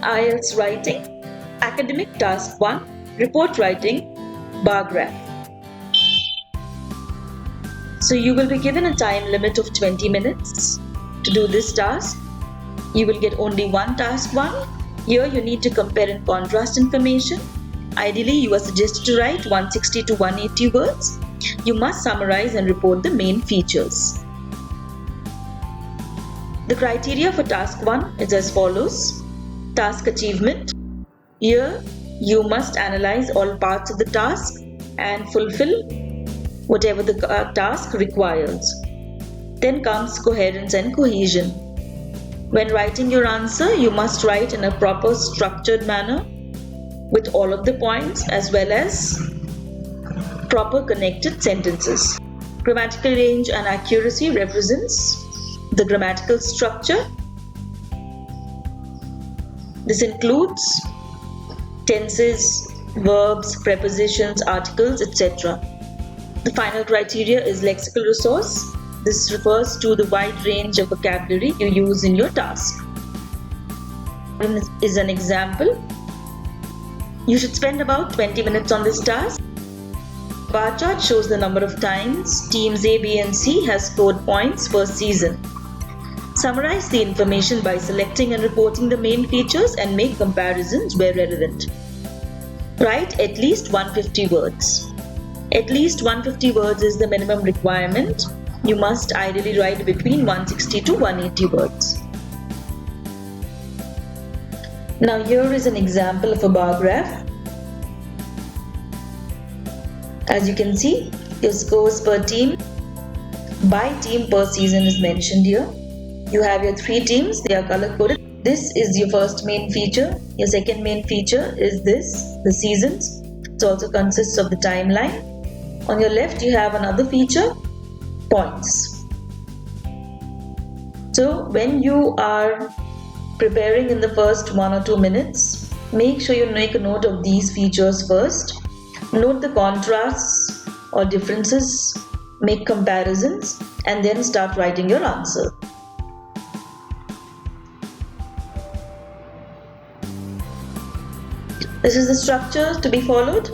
IELTS writing, academic task 1, report writing, bar graph. So you will be given a time limit of 20 minutes to do this task. You will get only one task 1. Here you need to compare and contrast information. Ideally, you are suggested to write 160 to 180 words. You must summarize and report the main features. The criteria for task 1 is as follows. Task achievement. Here, you must analyze all parts of the task and fulfill whatever the task requires. Then comes coherence and cohesion. When writing your answer, you must write in a proper structured manner with all of the points as well as proper connected sentences. Grammatical range and accuracy represents the grammatical structure. This includes tenses, verbs, prepositions, articles, etc. The final criteria is lexical resource. This refers to the wide range of vocabulary you use in your task. Is an example. You should spend about 20 minutes on this task. Bar chart shows the number of times teams A, B and C has scored points per season. Summarize the information by selecting and reporting the main features and make comparisons where relevant. Write at least 150 words. At least 150 words is the minimum requirement. You must ideally write between 160 to 180 words. Now here is an example of a bar graph. As you can see, your scores per team by team per season is mentioned here. You have your 3 teams, they are color coded. This is your first main feature. Your second main feature is this, the seasons. It also consists of the timeline. On your left, you have another feature, points. So when you are preparing in the first 1 or 2 minutes, make sure you make a note of these features first. Note the contrasts or differences, make comparisons, and then start writing your answer. This is the structure to be followed.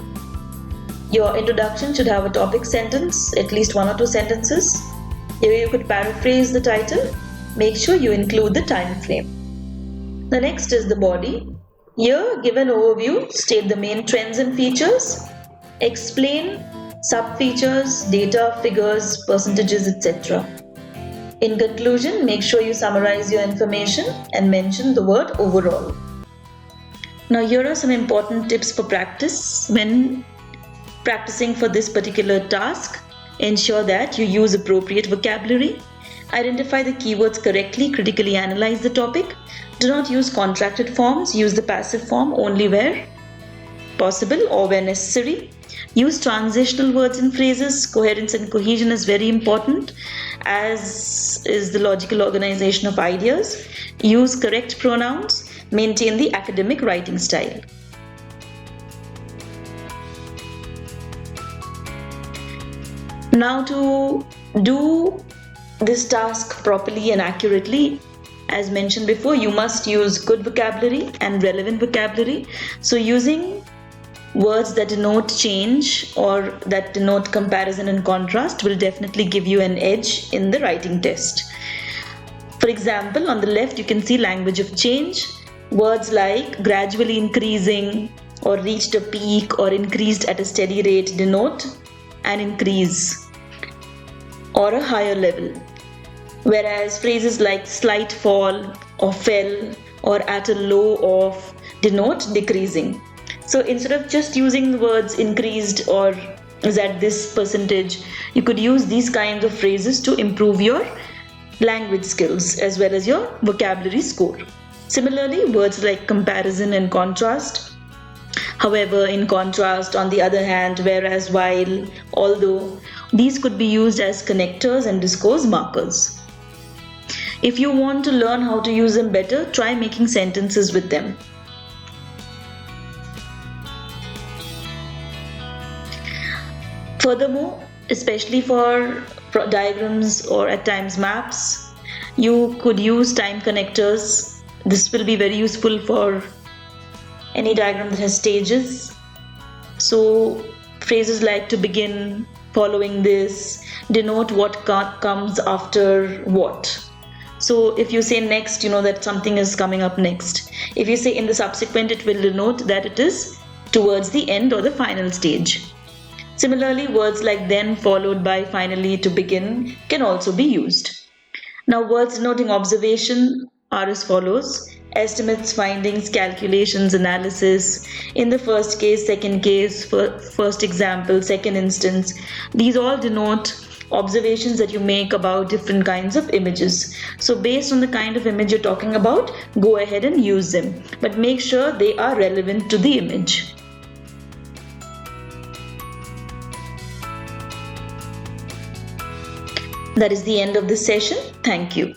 Your introduction should have a topic sentence, at least 1 or 2 sentences. Here you could paraphrase the title. Make sure you include the time frame. The next is the body. Here, give an overview, state the main trends and features, explain sub-features, data, figures, percentages, etc. In conclusion, make sure you summarize your information and mention the word overall. Now here are some important tips for practice. When practicing for this particular task, ensure that you use appropriate vocabulary, identify the keywords correctly, critically analyze the topic. Do not use contracted forms, use the passive form only where possible or where necessary. Use transitional words and phrases. Coherence and cohesion is very important, as is the logical organization of ideas. Use correct pronouns. Maintain the academic writing style. Now to do this task properly and accurately, as mentioned before, you must use good vocabulary and relevant vocabulary. So using words that denote change or that denote comparison and contrast will definitely give you an edge in the writing test. For example, on the left you can see language of change. Words like gradually increasing or reached a peak or increased at a steady rate denote an increase or a higher level. Whereas phrases like slight fall or fell or at a low of denote decreasing. So instead of just using the words increased or is at this percentage, you could use these kinds of phrases to improve your language skills as well as your vocabulary score. Similarly, words like comparison and contrast. However, in contrast, on the other hand, whereas, while, although, these could be used as connectors and discourse markers. If you want to learn how to use them better, try making sentences with them. Furthermore, especially for diagrams or at times maps, you could use time connectors. This will be very useful for any diagram that has stages. So phrases like to begin, following this, denote what comes after what. So if you say next, you know that something is coming up next. If you say in the subsequent, it will denote that it is towards the end or the final stage. Similarly, words like then, followed by, finally, to begin can also be used. Now, words denoting observation are as follows: estimates, findings, calculations, analysis. In the first case, second case, first example, second instance, these all denote observations that you make about different kinds of images. So based on the kind of image you're talking about, go ahead and use them, but make sure they are relevant to the image. That is the end of this session. Thank you.